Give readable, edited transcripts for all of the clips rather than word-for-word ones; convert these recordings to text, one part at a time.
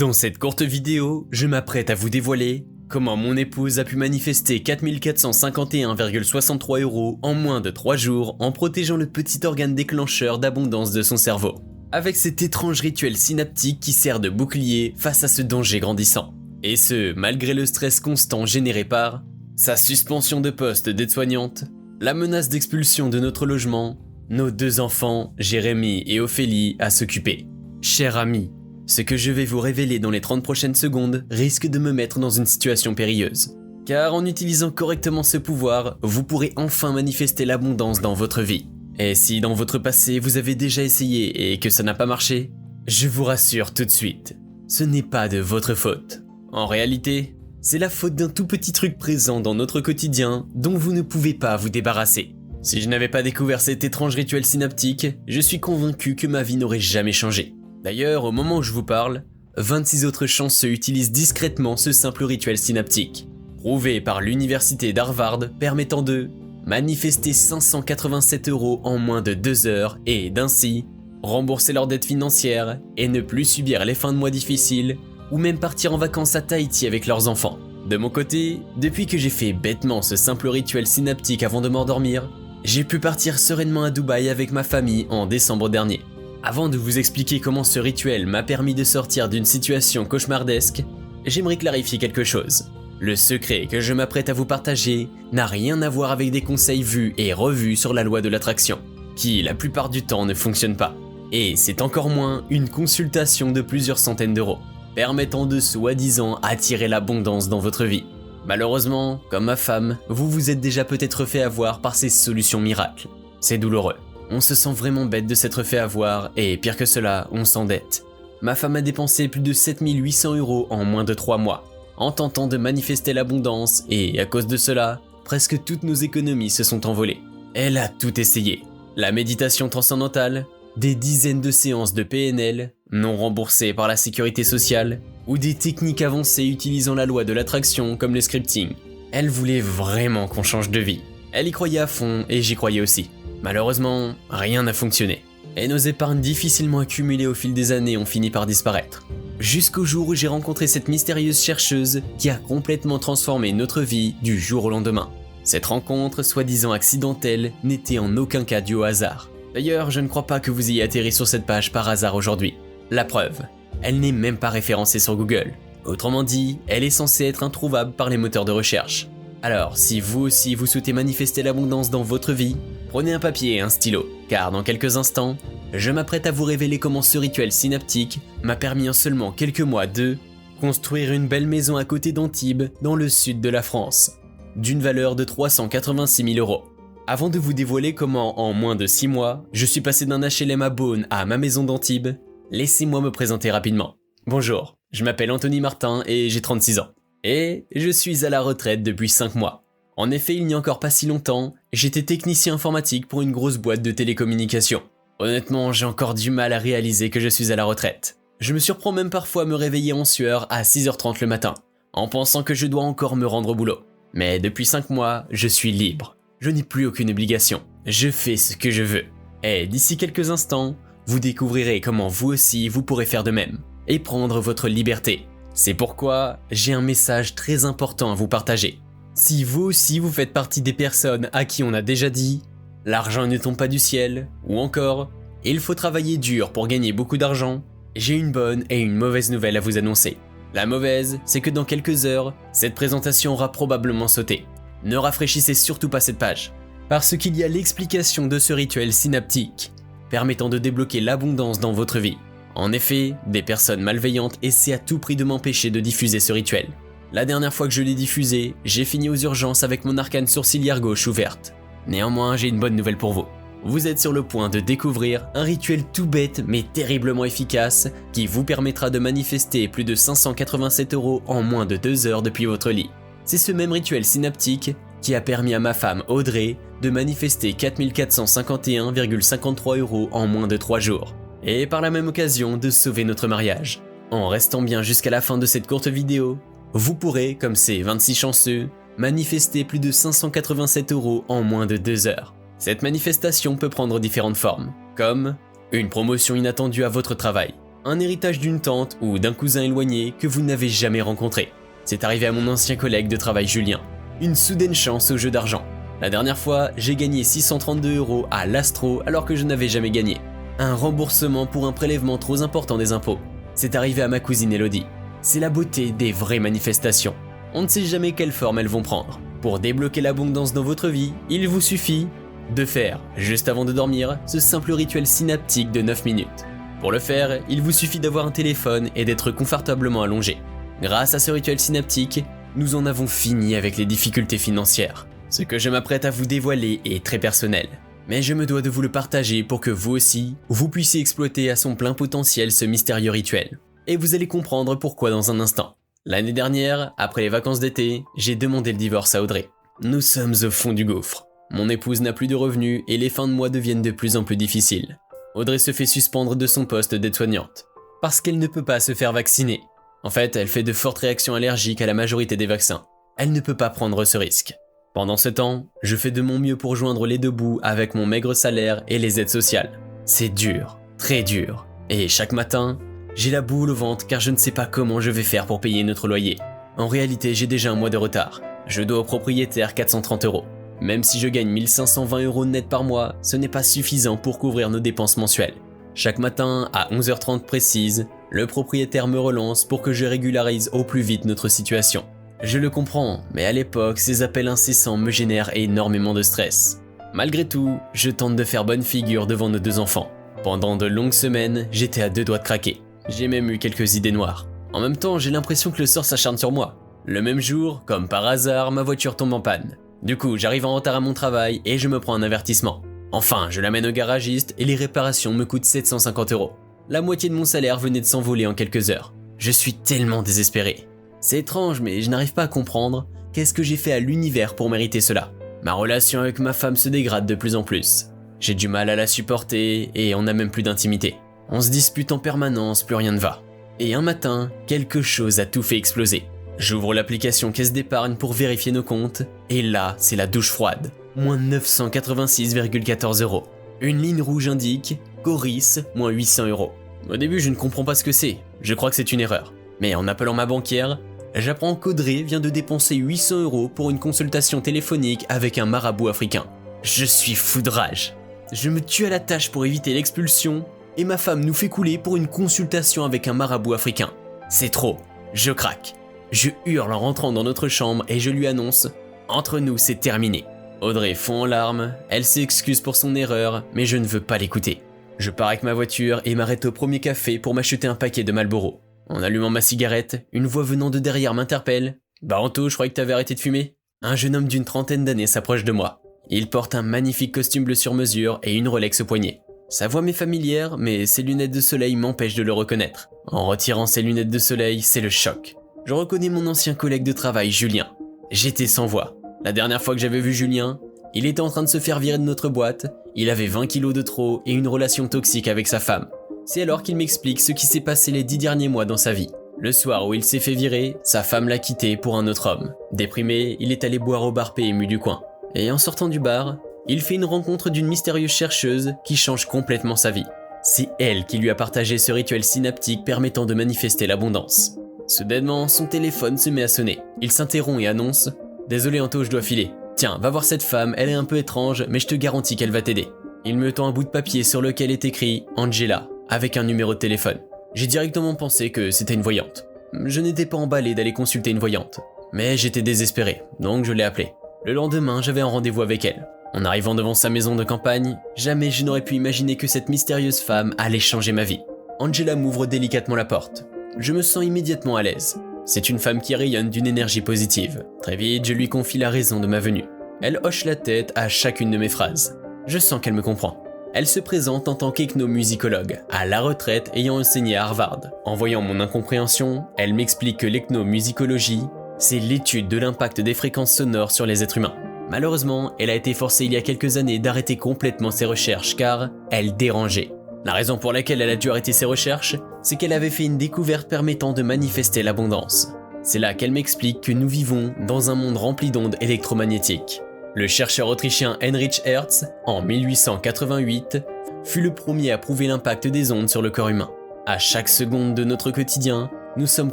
Dans cette courte vidéo, je m'apprête à vous dévoiler comment mon épouse a pu manifester 4 451,63 € en moins de 3 jours en protégeant le petit organe déclencheur d'abondance de son cerveau. Avec cet étrange rituel synaptique qui sert de bouclier face à ce danger grandissant. Et ce, malgré le stress constant généré par sa suspension de poste d'aide-soignante, la menace d'expulsion de notre logement, nos 2 enfants, Jérémy et Ophélie, à s'occuper. Cher ami, ce que je vais vous révéler dans les 30 prochaines secondes risque de me mettre dans une situation périlleuse. Car en utilisant correctement ce pouvoir, vous pourrez enfin manifester l'abondance dans votre vie. Et si dans votre passé vous avez déjà essayé et que ça n'a pas marché, je vous rassure tout de suite, ce n'est pas de votre faute. En réalité, c'est la faute d'un tout petit truc présent dans notre quotidien dont vous ne pouvez pas vous débarrasser. Si je n'avais pas découvert cet étrange rituel synaptique, je suis convaincu que ma vie n'aurait jamais changé. D'ailleurs, au moment où je vous parle, 26 autres chanceux utilisent discrètement ce simple rituel synaptique, prouvé par l'université d'Harvard permettant de manifester 587 € en moins de 2 heures et d'ainsi rembourser leurs dettes financières et ne plus subir les fins de mois difficiles ou même partir en vacances à Tahiti avec leurs enfants. De mon côté, depuis que j'ai fait bêtement ce simple rituel synaptique avant de m'endormir, j'ai pu partir sereinement à Dubaï avec ma famille en décembre dernier. Avant de vous expliquer comment ce rituel m'a permis de sortir d'une situation cauchemardesque, j'aimerais clarifier quelque chose. Le secret que je m'apprête à vous partager n'a rien à voir avec des conseils vus et revus sur la loi de l'attraction, qui la plupart du temps ne fonctionne pas. Et c'est encore moins une consultation de plusieurs centaines d'euros, permettant de soi-disant attirer l'abondance dans votre vie. Malheureusement, comme ma femme, vous vous êtes déjà peut-être fait avoir par ces solutions miracles. C'est douloureux. On se sent vraiment bête de s'être fait avoir et pire que cela, on s'endette. Ma femme a dépensé plus de 7 800 € en moins de 3 mois, en tentant de manifester l'abondance et à cause de cela, presque toutes nos économies se sont envolées. Elle a tout essayé. La méditation transcendantale, des dizaines de séances de PNL, non remboursées par la sécurité sociale, ou des techniques avancées utilisant la loi de l'attraction comme le scripting. Elle voulait vraiment qu'on change de vie. Elle y croyait à fond et j'y croyais aussi. Malheureusement, rien n'a fonctionné. Et nos épargnes difficilement accumulées au fil des années ont fini par disparaître. Jusqu'au jour où j'ai rencontré cette mystérieuse chercheuse qui a complètement transformé notre vie du jour au lendemain. Cette rencontre, soi-disant accidentelle, n'était en aucun cas due au hasard. D'ailleurs, je ne crois pas que vous ayez atterri sur cette page par hasard aujourd'hui. La preuve, elle n'est même pas référencée sur Google. Autrement dit, elle est censée être introuvable par les moteurs de recherche. Alors, si vous aussi vous souhaitez manifester l'abondance dans votre vie, prenez un papier et un stylo, car dans quelques instants, je m'apprête à vous révéler comment ce rituel synaptique m'a permis en seulement quelques mois de construire une belle maison à côté d'Antibes, dans le sud de la France, d'une valeur de 386 000 €. Avant de vous dévoiler comment, en moins de 6 mois, je suis passé d'un HLM à Beaune à ma maison d'Antibes, laissez-moi me présenter rapidement. Bonjour, je m'appelle Anthony Martin et j'ai 36 ans. Et je suis à la retraite depuis 5 mois. En effet, il n'y a encore pas si longtemps, j'étais technicien informatique pour une grosse boîte de télécommunications. Honnêtement, j'ai encore du mal à réaliser que je suis à la retraite. Je me surprends même parfois à me réveiller en sueur à 6h30 le matin, en pensant que je dois encore me rendre au boulot. Mais depuis 5 mois, je suis libre. Je n'ai plus aucune obligation. Je fais ce que je veux. Et d'ici quelques instants, vous découvrirez comment vous aussi vous pourrez faire de même, et prendre votre liberté. C'est pourquoi j'ai un message très important à vous partager. Si vous aussi vous faites partie des personnes à qui on a déjà dit « l'argent ne tombe pas du ciel » ou encore « il faut travailler dur pour gagner beaucoup d'argent », j'ai une bonne et une mauvaise nouvelle à vous annoncer. La mauvaise, c'est que dans quelques heures, cette présentation aura probablement sauté. Ne rafraîchissez surtout pas cette page, parce qu'il y a l'explication de ce rituel synaptique, permettant de débloquer l'abondance dans votre vie. En effet, des personnes malveillantes essaient à tout prix de m'empêcher de diffuser ce rituel. La dernière fois que je l'ai diffusé, j'ai fini aux urgences avec mon arcane sourcilière gauche ouverte. Néanmoins, j'ai une bonne nouvelle pour vous. Vous êtes sur le point de découvrir un rituel tout bête mais terriblement efficace qui vous permettra de manifester plus de 587 € en moins de 2 heures depuis votre lit. C'est ce même rituel synaptique qui a permis à ma femme Audrey de manifester 4 451,53 € en moins de 3 jours. Et par la même occasion de sauver notre mariage. En restant bien jusqu'à la fin de cette courte vidéo, vous pourrez, comme ces 26 chanceux, manifester plus de 587 € en moins de 2 heures. Cette manifestation peut prendre différentes formes, comme une promotion inattendue à votre travail, un héritage d'une tante ou d'un cousin éloigné que vous n'avez jamais rencontré. C'est arrivé à mon ancien collègue de travail Julien. Une soudaine chance au jeu d'argent. La dernière fois, j'ai gagné 632 € à l'Astro alors que je n'avais jamais gagné. Un remboursement pour un prélèvement trop important des impôts. C'est arrivé à ma cousine Elodie. C'est la beauté des vraies manifestations. On ne sait jamais quelle forme elles vont prendre. Pour débloquer l'abondance dans votre vie, il vous suffit de faire, juste avant de dormir, ce simple rituel synaptique de 9 minutes. Pour le faire, il vous suffit d'avoir un téléphone et d'être confortablement allongé. Grâce à ce rituel synaptique, nous en avons fini avec les difficultés financières. Ce que je m'apprête à vous dévoiler est très personnel, mais je me dois de vous le partager pour que vous aussi, vous puissiez exploiter à son plein potentiel ce mystérieux rituel. Et vous allez comprendre pourquoi dans un instant. L'année dernière, après les vacances d'été, j'ai demandé le divorce à Audrey. Nous sommes au fond du gouffre. Mon épouse n'a plus de revenus et les fins de mois deviennent de plus en plus difficiles. Audrey se fait suspendre de son poste d'aide-soignante, parce qu'elle ne peut pas se faire vacciner. En fait, elle fait de fortes réactions allergiques à la majorité des vaccins. Elle ne peut pas prendre ce risque. Pendant ce temps, je fais de mon mieux pour joindre les deux bouts avec mon maigre salaire et les aides sociales. C'est dur, très dur. Et chaque matin, j'ai la boule au ventre car je ne sais pas comment je vais faire pour payer notre loyer. En réalité, j'ai déjà un mois de retard. Je dois au propriétaire 430 €. Même si je gagne 1520 € net par mois, ce n'est pas suffisant pour couvrir nos dépenses mensuelles. Chaque matin, à 11h30 précise, le propriétaire me relance pour que je régularise au plus vite notre situation. Je le comprends, mais à l'époque, ces appels incessants me génèrent énormément de stress. Malgré tout, je tente de faire bonne figure devant nos deux enfants. Pendant de longues semaines, j'étais à deux doigts de craquer. J'ai même eu quelques idées noires. En même temps, j'ai l'impression que le sort s'acharne sur moi. Le même jour, comme par hasard, ma voiture tombe en panne. Du coup, j'arrive en retard à mon travail et je me prends un avertissement. Enfin, je l'amène au garagiste et les réparations me coûtent 750 €. La moitié de mon salaire venait de s'envoler en quelques heures. Je suis tellement désespéré. C'est étrange, mais je n'arrive pas à comprendre qu'est-ce que j'ai fait à l'univers pour mériter cela. Ma relation avec ma femme se dégrade de plus en plus. J'ai du mal à la supporter et on n'a même plus d'intimité. On se dispute en permanence, plus rien ne va. Et un matin, quelque chose a tout fait exploser. J'ouvre l'application caisse d'épargne pour vérifier nos comptes, et là, c'est la douche froide. Moins 986,14 €. Une ligne rouge indique Coris, moins 800 €. Au début, je ne comprends pas ce que c'est. Je crois que c'est une erreur. Mais en appelant ma banquière, j'apprends qu'Audrey vient de dépenser 800 € pour une consultation téléphonique avec un marabout africain. Je suis fou de rage. Je me tue à la tâche pour éviter l'expulsion, et ma femme nous fait couler pour une consultation avec un marabout africain. C'est trop. Je craque. Je hurle en rentrant dans notre chambre et je lui annonce « Entre nous, c'est terminé ». Audrey fond en larmes, elle s'excuse pour son erreur, mais je ne veux pas l'écouter. Je pars avec ma voiture et m'arrête au premier café pour m'acheter un paquet de Marlboro. En allumant ma cigarette, une voix venant de derrière m'interpelle. « Bah Anto, je croyais que t'avais arrêté de fumer ?» Un jeune homme d'une trentaine d'années s'approche de moi. Il porte un magnifique costume bleu sur mesure et une Rolex au poignet. Sa voix m'est familière, mais ses lunettes de soleil m'empêchent de le reconnaître. En retirant ses lunettes de soleil, c'est le choc. Je reconnais mon ancien collègue de travail, Julien. J'étais sans voix. La dernière fois que j'avais vu Julien, il était en train de se faire virer de notre boîte, il avait 20 kilos de trop et une relation toxique avec sa femme. C'est alors qu'il m'explique ce qui s'est passé les 10 derniers mois dans sa vie. Le soir où il s'est fait virer, sa femme l'a quitté pour un autre homme. Déprimé, il est allé boire au bar PMU du coin. Et en sortant du bar, il fait une rencontre d'une mystérieuse chercheuse qui change complètement sa vie. C'est elle qui lui a partagé ce rituel synaptique permettant de manifester l'abondance. Soudainement, son téléphone se met à sonner. Il s'interrompt et annonce « Désolé Anto, je dois filer. Tiens, va voir cette femme, elle est un peu étrange, mais je te garantis qu'elle va t'aider. » Il me tend un bout de papier sur lequel est écrit « Angela » avec un numéro de téléphone. J'ai directement pensé que c'était une voyante. Je n'étais pas emballé d'aller consulter une voyante, mais j'étais désespéré, donc je l'ai appelée. Le lendemain, j'avais un rendez-vous avec elle. En arrivant devant sa maison de campagne, jamais je n'aurais pu imaginer que cette mystérieuse femme allait changer ma vie. Angela m'ouvre délicatement la porte. Je me sens immédiatement à l'aise. C'est une femme qui rayonne d'une énergie positive. Très vite, je lui confie la raison de ma venue. Elle hoche la tête à chacune de mes phrases. Je sens qu'elle me comprend. Elle se présente en tant qu'ethnomusicologue, à la retraite ayant enseigné à Harvard. En voyant mon incompréhension, elle m'explique que l'ethnomusicologie, c'est l'étude de l'impact des fréquences sonores sur les êtres humains. Malheureusement, elle a été forcée il y a quelques années d'arrêter complètement ses recherches car elle dérangeait. La raison pour laquelle elle a dû arrêter ses recherches, c'est qu'elle avait fait une découverte permettant de manifester l'abondance. C'est là qu'elle m'explique que nous vivons dans un monde rempli d'ondes électromagnétiques. Le chercheur autrichien Heinrich Hertz, en 1888, fut le premier à prouver l'impact des ondes sur le corps humain. À chaque seconde de notre quotidien, nous sommes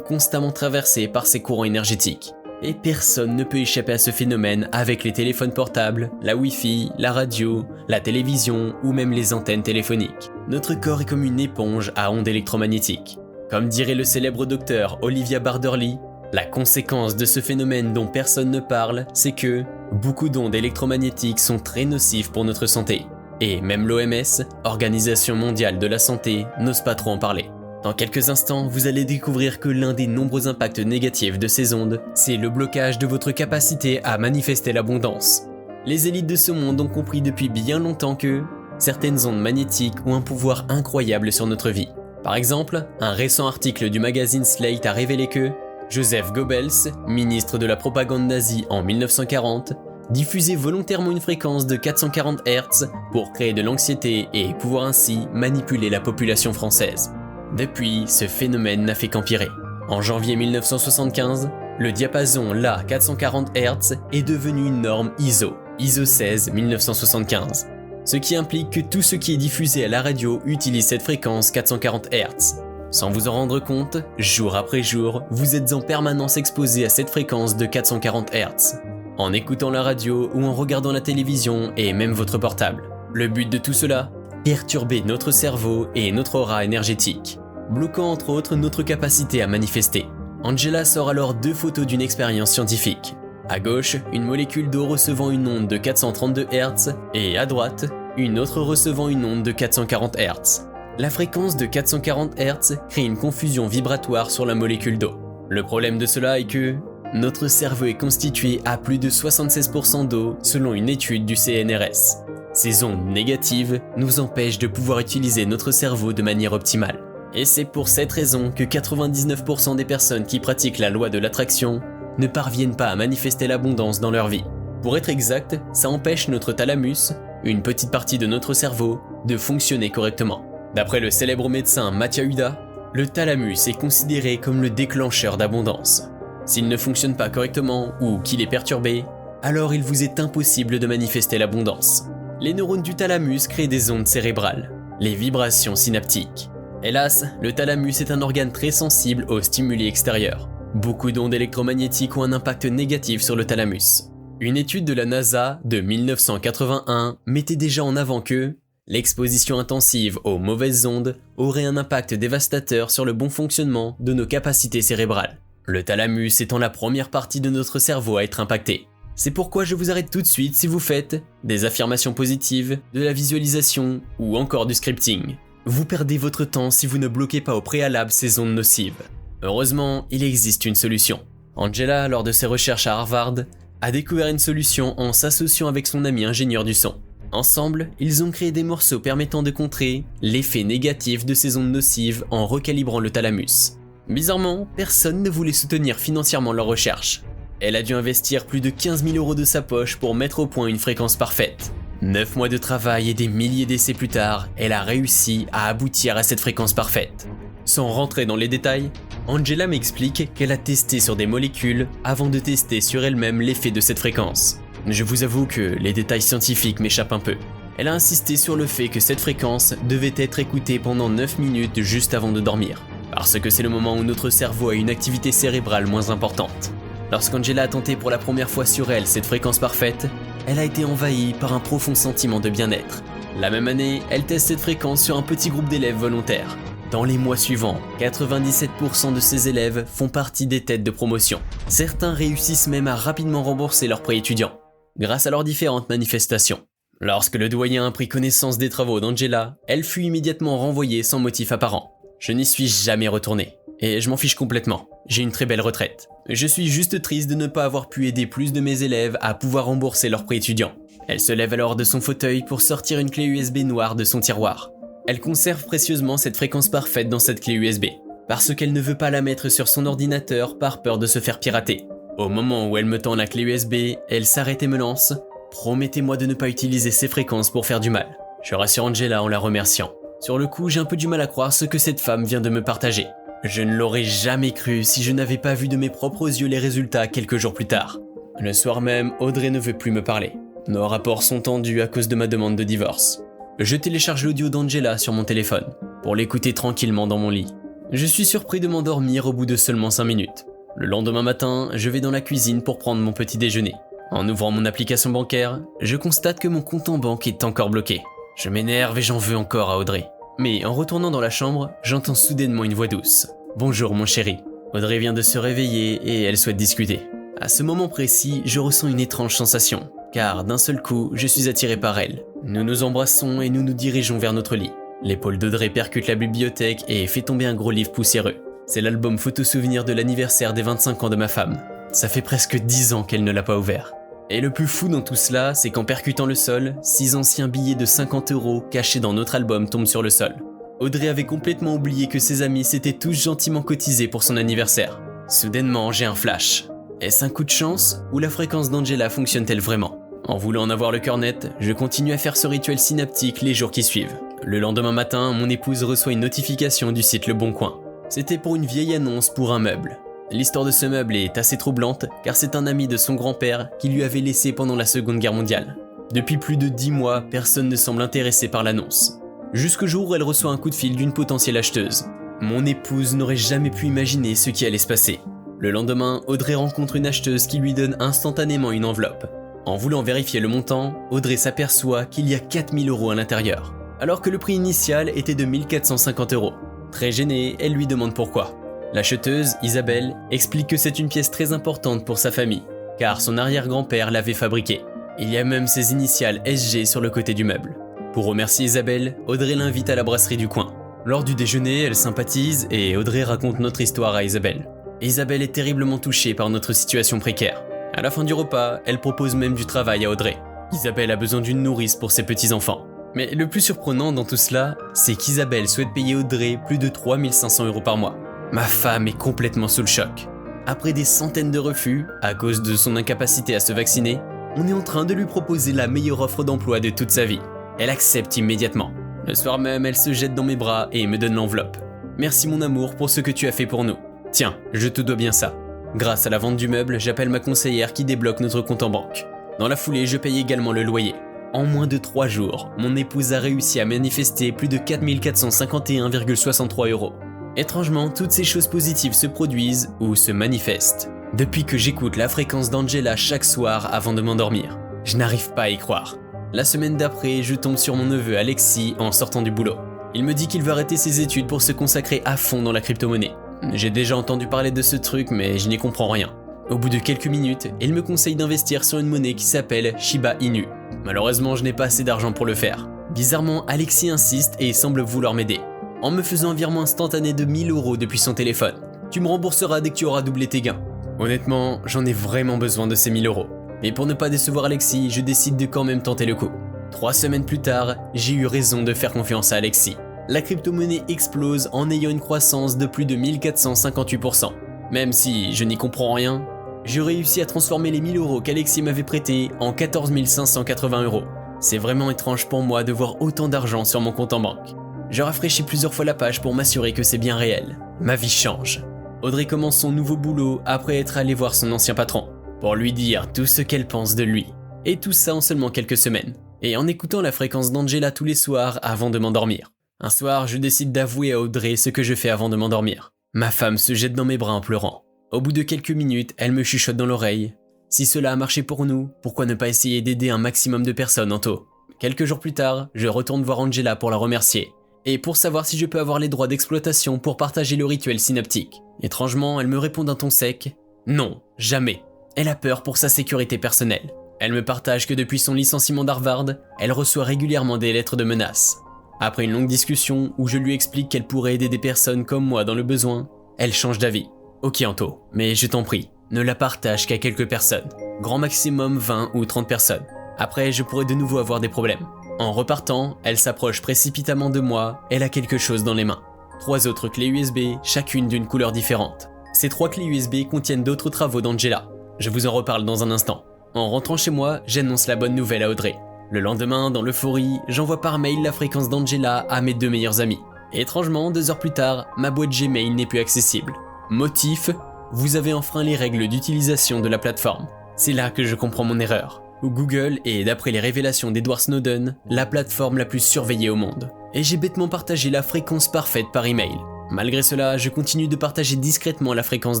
constamment traversés par ces courants énergétiques. Et personne ne peut échapper à ce phénomène avec les téléphones portables, la Wi-Fi, la radio, la télévision ou même les antennes téléphoniques. Notre corps est comme une éponge à ondes électromagnétiques. Comme dirait le célèbre docteur Olivia Barderly, la conséquence de ce phénomène dont personne ne parle, c'est que beaucoup d'ondes électromagnétiques sont très nocives pour notre santé. Et même l'OMS, Organisation mondiale de la santé, n'ose pas trop en parler. Dans quelques instants, vous allez découvrir que l'un des nombreux impacts négatifs de ces ondes, c'est le blocage de votre capacité à manifester l'abondance. Les élites de ce monde ont compris depuis bien longtemps que certaines ondes magnétiques ont un pouvoir incroyable sur notre vie. Par exemple, un récent article du magazine Slate a révélé que Joseph Goebbels, ministre de la propagande nazie en 1940, diffusait volontairement une fréquence de 440 Hz pour créer de l'anxiété et pouvoir ainsi manipuler la population française. Depuis, ce phénomène n'a fait qu'empirer. En janvier 1975, le diapason La 440 Hz est devenu une norme ISO 16 1975. Ce qui implique que tout ce qui est diffusé à la radio utilise cette fréquence 440 Hz. Sans vous en rendre compte, jour après jour, vous êtes en permanence exposé à cette fréquence de 440 Hz. En écoutant la radio ou en regardant la télévision et même votre portable. Le but de tout cela ? Perturber notre cerveau et notre aura énergétique, bloquant entre autres notre capacité à manifester. Angela sort alors 2 photos d'une expérience scientifique. À gauche, une molécule d'eau recevant une onde de 432 Hz et à droite, une autre recevant une onde de 440 Hz. La fréquence de 440 Hz crée une confusion vibratoire sur la molécule d'eau. Le problème de cela est que notre cerveau est constitué à plus de 76% d'eau selon une étude du CNRS. Ces ondes négatives nous empêchent de pouvoir utiliser notre cerveau de manière optimale. Et c'est pour cette raison que 99% des personnes qui pratiquent la loi de l'attraction ne parviennent pas à manifester l'abondance dans leur vie. Pour être exact, ça empêche notre thalamus, une petite partie de notre cerveau, de fonctionner correctement. D'après le célèbre médecin Mathieu Huda, le thalamus est considéré comme le déclencheur d'abondance. S'il ne fonctionne pas correctement ou qu'il est perturbé, alors il vous est impossible de manifester l'abondance. Les neurones du thalamus créent des ondes cérébrales, les vibrations synaptiques. Hélas, le thalamus est un organe très sensible aux stimuli extérieurs. Beaucoup d'ondes électromagnétiques ont un impact négatif sur le thalamus. Une étude de la NASA de 1981 mettait déjà en avant que l'exposition intensive aux mauvaises ondes aurait un impact dévastateur sur le bon fonctionnement de nos capacités cérébrales. Le thalamus étant la première partie de notre cerveau à être impactée. C'est pourquoi je vous arrête tout de suite si vous faites des affirmations positives, de la visualisation ou encore du scripting. Vous perdez votre temps si vous ne bloquez pas au préalable ces ondes nocives. Heureusement, il existe une solution. Angela, lors de ses recherches à Harvard, a découvert une solution en s'associant avec son ami ingénieur du son. Ensemble, ils ont créé des morceaux permettant de contrer l'effet négatif de ces ondes nocives en recalibrant le thalamus. Bizarrement, personne ne voulait soutenir financièrement leurs recherches. Elle a dû investir plus de 15 000 € de sa poche pour mettre au point une fréquence parfaite. 9 mois de travail et des milliers d'essais plus tard, elle a réussi à aboutir à cette fréquence parfaite. Sans rentrer dans les détails, Angela m'explique qu'elle a testé sur des molécules avant de tester sur elle-même l'effet de cette fréquence. Je vous avoue que les détails scientifiques m'échappent un peu. Elle a insisté sur le fait que cette fréquence devait être écoutée pendant 9 minutes juste avant de dormir, parce que c'est le moment où notre cerveau a une activité cérébrale moins importante. Lorsqu'Angela a tenté pour la première fois sur elle cette fréquence parfaite, elle a été envahie par un profond sentiment de bien-être. La même année, elle teste cette fréquence sur un petit groupe d'élèves volontaires. Dans les mois suivants, 97% de ces élèves font partie des têtes de promotion. Certains réussissent même à rapidement rembourser leurs prêts étudiants, grâce à leurs différentes manifestations. Lorsque le doyen a pris connaissance des travaux d'Angela, elle fut immédiatement renvoyée sans motif apparent. Je n'y suis jamais retourné, et je m'en fiche complètement. J'ai une très belle retraite. Je suis juste triste de ne pas avoir pu aider plus de mes élèves à pouvoir rembourser leurs prêts étudiants. Elle se lève alors de son fauteuil pour sortir une clé USB noire de son tiroir. Elle conserve précieusement cette fréquence parfaite dans cette clé USB, parce qu'elle ne veut pas la mettre sur son ordinateur par peur de se faire pirater. Au moment où elle me tend la clé USB, elle s'arrête et me lance « Promettez-moi de ne pas utiliser ces fréquences pour faire du mal ». Je rassure Angela en la remerciant. Sur le coup, j'ai un peu du mal à croire ce que cette femme vient de me partager. Je ne l'aurais jamais cru si je n'avais pas vu de mes propres yeux les résultats quelques jours plus tard. Le soir même, Audrey ne veut plus me parler. Nos rapports sont tendus à cause de ma demande de divorce. Je télécharge l'audio d'Angela sur mon téléphone. pour l'écouter tranquillement dans mon lit. Je suis surpris de m'endormir au bout de seulement 5 minutes. Le lendemain matin, je vais dans la cuisine pour prendre mon petit déjeuner. En ouvrant mon application bancaire, je constate que mon compte en banque est encore bloqué. Je m'énerve et j'en veux encore à Audrey. Mais en retournant dans la chambre, j'entends soudainement une voix douce. « Bonjour mon chéri ». Audrey vient de se réveiller et elle souhaite discuter. À ce moment précis, je ressens une étrange sensation, car d'un seul coup, je suis attiré par elle. Nous nous embrassons et nous nous dirigeons vers notre lit. L'épaule d'Audrey percute la bibliothèque et fait tomber un gros livre poussiéreux. C'est l'album photo-souvenir de l'anniversaire des 25 ans de ma femme. Ça fait presque 10 ans qu'elle ne l'a pas ouvert. Et le plus fou dans tout cela, c'est qu'en percutant le sol, 6 anciens billets de 50 € cachés dans notre album tombent sur le sol. Audrey avait complètement oublié que ses amis s'étaient tous gentiment cotisés pour son anniversaire. Soudainement, j'ai un flash. Est-ce un coup de chance ou la fréquence d'Angela fonctionne-t-elle vraiment? En voulant en avoir le cœur net, je continue à faire ce rituel synaptique les jours qui suivent. Le lendemain matin, mon épouse reçoit une notification du site Le Bon Coin. C'était pour une vieille annonce pour un meuble. L'histoire de ce meuble est assez troublante car c'est un ami de son grand-père qui lui avait laissé pendant la Seconde Guerre mondiale. Depuis plus de 10 mois, personne ne semble intéressé par l'annonce. Jusqu'au jour où elle reçoit un coup de fil d'une potentielle acheteuse. Mon épouse n'aurait jamais pu imaginer ce qui allait se passer. Le lendemain, Audrey rencontre une acheteuse qui lui donne instantanément une enveloppe. En voulant vérifier le montant, Audrey s'aperçoit qu'il y a 4000 € à l'intérieur, alors que le prix initial était de 1450 €. Très gênée, elle lui demande pourquoi. L'acheteuse, Isabelle, explique que c'est une pièce très importante pour sa famille, car son arrière-grand-père l'avait fabriquée. Il y a même ses initiales SG sur le côté du meuble. Pour remercier Isabelle, Audrey l'invite à la brasserie du coin. Lors du déjeuner, elle sympathise et Audrey raconte notre histoire à Isabelle. Isabelle est terriblement touchée par notre situation précaire. À la fin du repas, elle propose même du travail à Audrey. Isabelle a besoin d'une nourrice pour ses petits-enfants. Mais le plus surprenant dans tout cela, c'est qu'Isabelle souhaite payer Audrey plus de 3500 € par mois. Ma femme est complètement sous le choc. Après des centaines de refus, à cause de son incapacité à se vacciner, on est en train de lui proposer la meilleure offre d'emploi de toute sa vie. Elle accepte immédiatement. Le soir même, elle se jette dans mes bras et me donne l'enveloppe. Merci mon amour pour ce que tu as fait pour nous. Tiens, je te dois bien ça. Grâce à la vente du meuble, j'appelle ma conseillère qui débloque notre compte en banque. Dans la foulée, je paye également le loyer. En moins de 3 jours, mon épouse a réussi à manifester plus de 4451,63 €. Étrangement, toutes ces choses positives se produisent ou se manifestent depuis que j'écoute la fréquence d'Angela chaque soir avant de m'endormir. Je n'arrive pas à y croire. La semaine d'après, je tombe sur mon neveu Alexis en sortant du boulot. Il me dit qu'il veut arrêter ses études pour se consacrer à fond dans la crypto-monnaie. J'ai déjà entendu parler de ce truc mais je n'y comprends rien. Au bout de quelques minutes, il me conseille d'investir sur une monnaie qui s'appelle Shiba Inu. Malheureusement, je n'ai pas assez d'argent pour le faire. Bizarrement, Alexis insiste et semble vouloir m'aider. En me faisant un virement instantané de 1000 € depuis son téléphone. Tu me rembourseras dès que tu auras doublé tes gains. Honnêtement, j'en ai vraiment besoin de ces 1000 €. Mais pour ne pas décevoir Alexis, je décide de quand même tenter le coup. 3 semaines plus tard, j'ai eu raison de faire confiance à Alexis. La crypto-monnaie explose en ayant une croissance de plus de 1458%. Même si je n'y comprends rien, j'ai réussi à transformer les 1000 € qu'Alexis m'avait prêtés en 14 580 €. C'est vraiment étrange pour moi de voir autant d'argent sur mon compte en banque. Je rafraîchis plusieurs fois la page pour m'assurer que c'est bien réel. Ma vie change. Audrey commence son nouveau boulot après être allée voir son ancien patron, pour lui dire tout ce qu'elle pense de lui. Et tout ça en seulement quelques semaines. Et en écoutant la fréquence d'Angela tous les soirs avant de m'endormir. Un soir, je décide d'avouer à Audrey ce que je fais avant de m'endormir. Ma femme se jette dans mes bras en pleurant. Au bout de quelques minutes, elle me chuchote dans l'oreille. Si cela a marché pour nous, pourquoi ne pas essayer d'aider un maximum de personnes, Anto? Quelques jours plus tard, je retourne voir Angela pour la remercier. Et pour savoir si je peux avoir les droits d'exploitation pour partager le rituel synaptique. Étrangement, elle me répond d'un ton sec. Non, jamais. Elle a peur pour sa sécurité personnelle. Elle me partage que depuis son licenciement d'Harvard, elle reçoit régulièrement des lettres de menaces. Après une longue discussion où je lui explique qu'elle pourrait aider des personnes comme moi dans le besoin, elle change d'avis. Ok Anto, mais je t'en prie, ne la partage qu'à quelques personnes. Grand maximum 20 ou 30 personnes. Après, je pourrais de nouveau avoir des problèmes. En repartant, elle s'approche précipitamment de moi, elle a quelque chose dans les mains. 3 autres clés USB, chacune d'une couleur différente. Ces 3 clés USB contiennent d'autres travaux d'Angela. Je vous en reparle dans un instant. En rentrant chez moi, j'annonce la bonne nouvelle à Audrey. Le lendemain, dans l'euphorie, j'envoie par mail la fréquence d'Angela à mes 2 meilleurs amis. Et étrangement, 2 heures plus tard, ma boîte Gmail n'est plus accessible. Motif, vous avez enfreint les règles d'utilisation de la plateforme. C'est là que je comprends mon erreur. où Google est, d'après les révélations d'Edward Snowden, la plateforme la plus surveillée au monde. Et j'ai bêtement partagé la fréquence parfaite par email. Malgré cela, je continue de partager discrètement la fréquence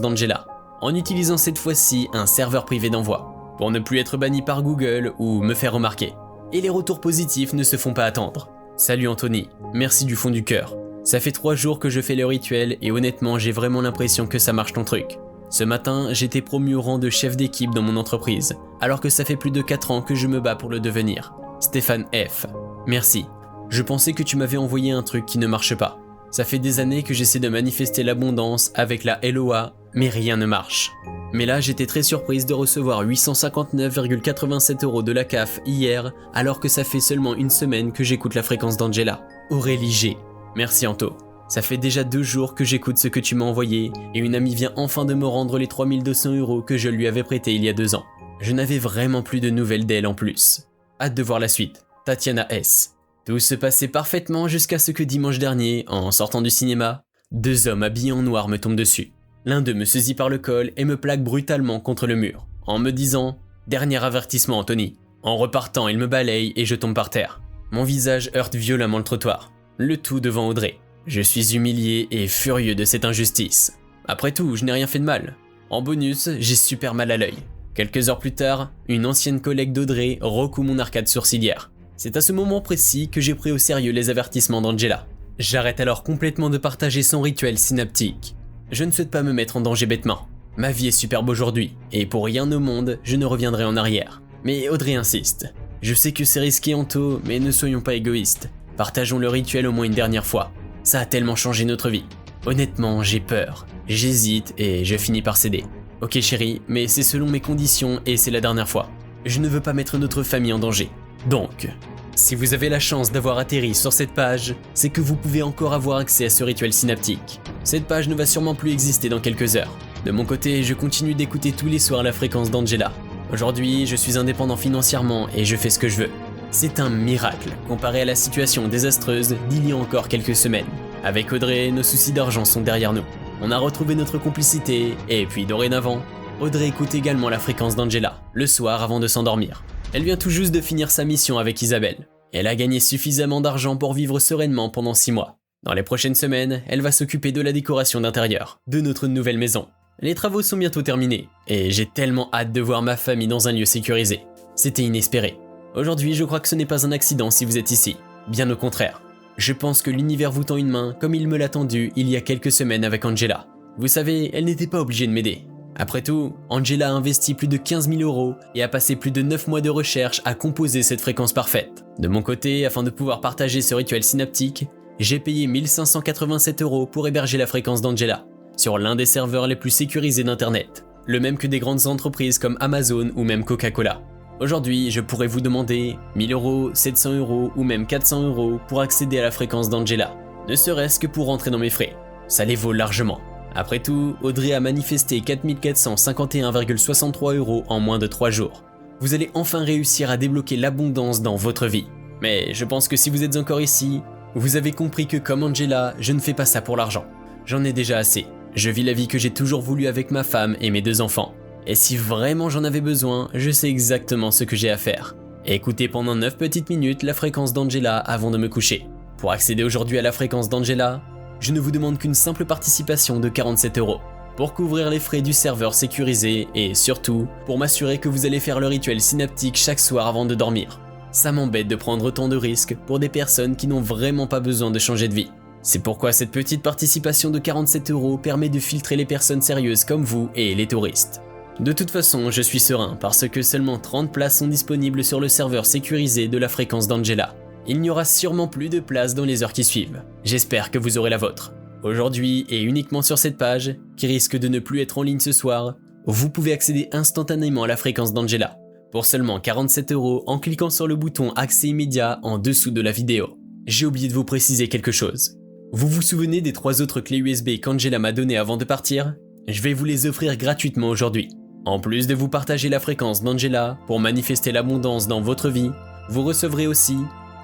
d'Angela, en utilisant cette fois-ci un serveur privé d'envoi, pour ne plus être banni par Google ou me faire remarquer. Et les retours positifs ne se font pas attendre. Salut Anthony, merci du fond du cœur. Ça fait 3 jours que je fais le rituel et honnêtement j'ai vraiment l'impression que ça marche ton truc. Ce matin, j'étais promu au rang de chef d'équipe dans mon entreprise, alors que ça fait plus de 4 ans que je me bats pour le devenir. Stéphane F. Merci. Je pensais que tu m'avais envoyé un truc qui ne marche pas. Ça fait des années que j'essaie de manifester l'abondance avec la LOA, mais rien ne marche. Mais là, j'étais très surprise de recevoir 859,87 € de la CAF hier, alors que ça fait seulement une semaine que j'écoute la fréquence d'Angela. Aurélie G. Merci Anto. Ça fait déjà 2 jours que j'écoute ce que tu m'as envoyé, et une amie vient enfin de me rendre les 3200 € que je lui avais prêtés il y a 2 ans. Je n'avais vraiment plus de nouvelles d'elle en plus. Hâte de voir la suite. Tatiana S. Tout se passait parfaitement jusqu'à ce que dimanche dernier, en sortant du cinéma, 2 hommes habillés en noir me tombent dessus. L'un d'eux me saisit par le col et me plaque brutalement contre le mur, en me disant « Dernier avertissement Anthony ». En repartant, il me balaye et je tombe par terre. Mon visage heurte violemment le trottoir, le tout devant Audrey. Je suis humilié et furieux de cette injustice. Après tout, je n'ai rien fait de mal. En bonus, j'ai super mal à l'œil. Quelques heures plus tard, une ancienne collègue d'Audrey recoue mon arcade sourcilière. C'est à ce moment précis que j'ai pris au sérieux les avertissements d'Angela. J'arrête alors complètement de partager son rituel synaptique. Je ne souhaite pas me mettre en danger bêtement. Ma vie est superbe aujourd'hui, et pour rien au monde, je ne reviendrai en arrière. Mais Audrey insiste. Je sais que c'est risqué Anto, mais ne soyons pas égoïstes. Partageons le rituel au moins une dernière fois. Ça a tellement changé notre vie. Honnêtement, j'ai peur. J'hésite et je finis par céder. Ok chérie, mais c'est selon mes conditions et c'est la dernière fois. Je ne veux pas mettre notre famille en danger. Donc, si vous avez la chance d'avoir atterri sur cette page, c'est que vous pouvez encore avoir accès à ce rituel synaptique. Cette page ne va sûrement plus exister dans quelques heures. De mon côté, je continue d'écouter tous les soirs la fréquence d'Angela. Aujourd'hui, je suis indépendant financièrement et je fais ce que je veux. C'est un miracle comparé à la situation désastreuse d'il y a encore quelques semaines. Avec Audrey, nos soucis d'argent sont derrière nous. On a retrouvé notre complicité et puis dorénavant, Audrey écoute également la fréquence d'Angela, le soir avant de s'endormir. Elle vient tout juste de finir sa mission avec Isabelle. Elle a gagné suffisamment d'argent pour vivre sereinement pendant 6 mois. Dans les prochaines semaines, elle va s'occuper de la décoration d'intérieur, de notre nouvelle maison. Les travaux sont bientôt terminés, et j'ai tellement hâte de voir ma famille dans un lieu sécurisé. C'était inespéré. Aujourd'hui, je crois que ce n'est pas un accident si vous êtes ici. Bien au contraire. Je pense que l'univers vous tend une main comme il me l'a tendu il y a quelques semaines avec Angela. Vous savez, elle n'était pas obligée de m'aider. Après tout, Angela a investi plus de 15 000 € et a passé plus de 9 mois de recherche à composer cette fréquence parfaite. De mon côté, afin de pouvoir partager ce rituel synaptique, j'ai payé 1587 € pour héberger la fréquence d'Angela, sur l'un des serveurs les plus sécurisés d'internet, le même que des grandes entreprises comme Amazon ou même Coca-Cola. Aujourd'hui, je pourrais vous demander 1000 €, 700 € ou même 400 € pour accéder à la fréquence d'Angela, ne serait-ce que pour rentrer dans mes frais. Ça les vaut largement. Après tout, Audrey a manifesté 4451,63 € en moins de 3 jours. Vous allez enfin réussir à débloquer l'abondance dans votre vie. Mais je pense que si vous êtes encore ici, vous avez compris que comme Angela, je ne fais pas ça pour l'argent. J'en ai déjà assez. Je vis la vie que j'ai toujours voulu avec ma femme et mes 2 enfants. Et si vraiment j'en avais besoin, je sais exactement ce que j'ai à faire. Écoutez pendant 9 petites minutes la fréquence d'Angela avant de me coucher. Pour accéder aujourd'hui à la fréquence d'Angela, je ne vous demande qu'une simple participation de 47 € pour couvrir les frais du serveur sécurisé et surtout pour m'assurer que vous allez faire le rituel synaptique chaque soir avant de dormir. Ça m'embête de prendre autant de risques pour des personnes qui n'ont vraiment pas besoin de changer de vie. C'est pourquoi cette petite participation de 47 € permet de filtrer les personnes sérieuses comme vous et les touristes. De toute façon, je suis serein parce que seulement 30 places sont disponibles sur le serveur sécurisé de la fréquence d'Angela. Il n'y aura sûrement plus de place dans les heures qui suivent. J'espère que vous aurez la vôtre. Aujourd'hui et uniquement sur cette page, qui risque de ne plus être en ligne ce soir, vous pouvez accéder instantanément à la fréquence d'Angela, pour seulement 47 € en cliquant sur le bouton accès immédiat en dessous de la vidéo. J'ai oublié de vous préciser quelque chose. Vous vous souvenez des 3 autres clés USB qu'Angela m'a données avant de partir? Je vais vous les offrir gratuitement aujourd'hui. En plus de vous partager la fréquence d'Angela pour manifester l'abondance dans votre vie, vous recevrez aussi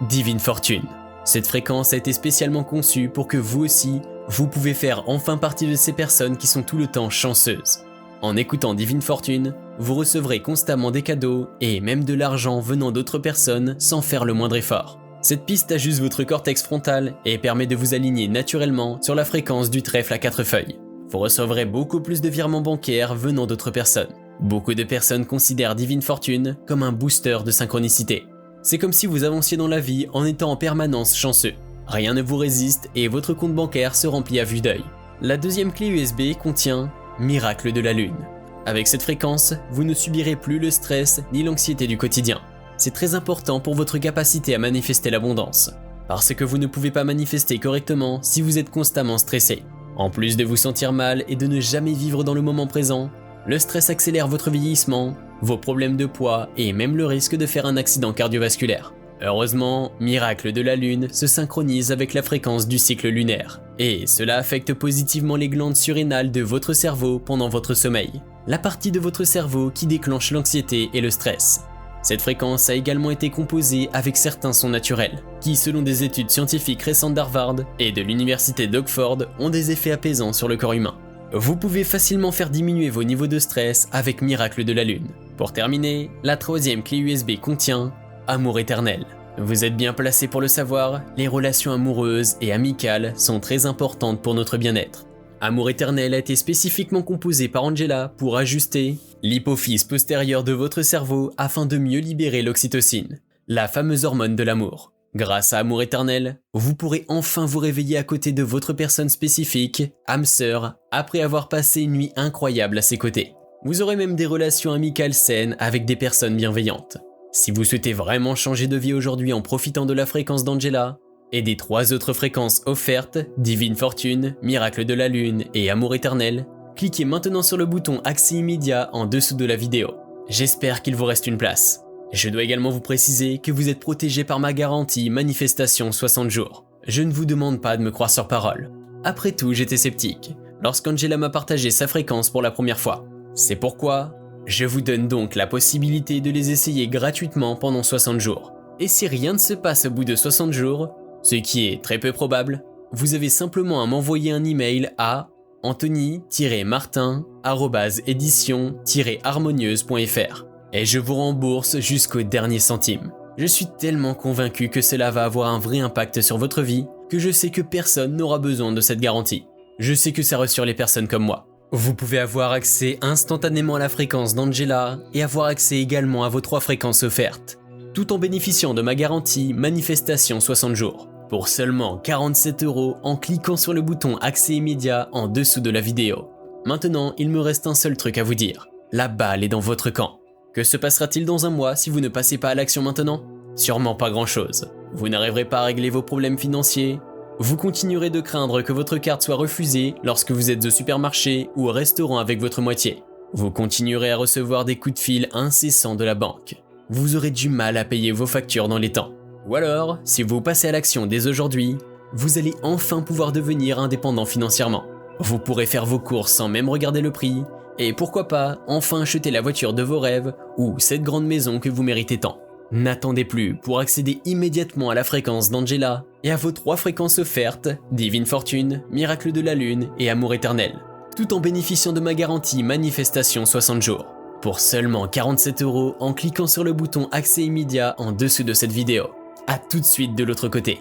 Divine Fortune. Cette fréquence a été spécialement conçue pour que vous aussi, vous pouvez faire enfin partie de ces personnes qui sont tout le temps chanceuses. En écoutant Divine Fortune, vous recevrez constamment des cadeaux et même de l'argent venant d'autres personnes sans faire le moindre effort. Cette piste ajuste votre cortex frontal et permet de vous aligner naturellement sur la fréquence du trèfle à 4 feuilles. Vous recevrez beaucoup plus de virements bancaires venant d'autres personnes. Beaucoup de personnes considèrent Divine Fortune comme un booster de synchronicité. C'est comme si vous avanciez dans la vie en étant en permanence chanceux. Rien ne vous résiste et votre compte bancaire se remplit à vue d'œil. La deuxième clé USB contient Miracle de la Lune. Avec cette fréquence, vous ne subirez plus le stress ni l'anxiété du quotidien. C'est très important pour votre capacité à manifester l'abondance, parce que vous ne pouvez pas manifester correctement si vous êtes constamment stressé. En plus de vous sentir mal et de ne jamais vivre dans le moment présent, le stress accélère votre vieillissement, vos problèmes de poids et même le risque de faire un accident cardiovasculaire. Heureusement, Miracle de la Lune se synchronise avec la fréquence du cycle lunaire, et cela affecte positivement les glandes surrénales de votre cerveau pendant votre sommeil, la partie de votre cerveau qui déclenche l'anxiété et le stress. Cette fréquence a également été composée avec certains sons naturels, qui selon des études scientifiques récentes d'Harvard et de l'université d'Oxford ont des effets apaisants sur le corps humain. Vous pouvez facilement faire diminuer vos niveaux de stress avec Miracle de la Lune. Pour terminer, la troisième clé USB contient Amour éternel. Vous êtes bien placé pour le savoir, les relations amoureuses et amicales sont très importantes pour notre bien-être. Amour éternel a été spécifiquement composé par Angela pour ajuster l'hypophyse postérieure de votre cerveau afin de mieux libérer l'oxytocine, la fameuse hormone de l'amour. Grâce à Amour éternel, vous pourrez enfin vous réveiller à côté de votre personne spécifique, âme sœur, après avoir passé une nuit incroyable à ses côtés. Vous aurez même des relations amicales saines avec des personnes bienveillantes. Si vous souhaitez vraiment changer de vie aujourd'hui en profitant de la fréquence d'Angela, et des 3 autres fréquences offertes, Divine Fortune, Miracle de la Lune et Amour éternel, cliquez maintenant sur le bouton Accès immédiat en dessous de la vidéo. J'espère qu'il vous reste une place. Je dois également vous préciser que vous êtes protégé par ma garantie Manifestation 60 jours. Je ne vous demande pas de me croire sur parole. Après tout, j'étais sceptique lorsqu'Angela m'a partagé sa fréquence pour la première fois. C'est pourquoi je vous donne donc la possibilité de les essayer gratuitement pendant 60 jours. Et si rien ne se passe au bout de 60 jours, ce qui est très peu probable, vous avez simplement à m'envoyer un email à anthony-martin@édition-harmonieuse.fr et je vous rembourse jusqu'au dernier centime. Je suis tellement convaincu que cela va avoir un vrai impact sur votre vie que je sais que personne n'aura besoin de cette garantie. Je sais que ça rassure les personnes comme moi. Vous pouvez avoir accès instantanément à la fréquence d'Angela et avoir accès également à vos 3 fréquences offertes, tout en bénéficiant de ma garantie Manifestation 60 jours. Pour seulement 47 € en cliquant sur le bouton Accès immédiat en dessous de la vidéo. Maintenant, il me reste un seul truc à vous dire. La balle est dans votre camp. Que se passera-t-il dans un mois si vous ne passez pas à l'action maintenant? Sûrement pas grand-chose. Vous n'arriverez pas à régler vos problèmes financiers. Vous continuerez de craindre que votre carte soit refusée lorsque vous êtes au supermarché ou au restaurant avec votre moitié. Vous continuerez à recevoir des coups de fil incessants de la banque. Vous aurez du mal à payer vos factures dans les temps. Ou alors, si vous passez à l'action dès aujourd'hui, vous allez enfin pouvoir devenir indépendant financièrement. Vous pourrez faire vos courses sans même regarder le prix, et pourquoi pas enfin acheter la voiture de vos rêves ou cette grande maison que vous méritez tant. N'attendez plus pour accéder immédiatement à la fréquence d'Angela et à vos 3 fréquences offertes, Divine Fortune, Miracle de la Lune et Amour éternel, tout en bénéficiant de ma garantie Manifestation 60 jours. Pour seulement 47 € en cliquant sur le bouton Accès immédiat en dessous de cette vidéo. A tout de suite de l'autre côté.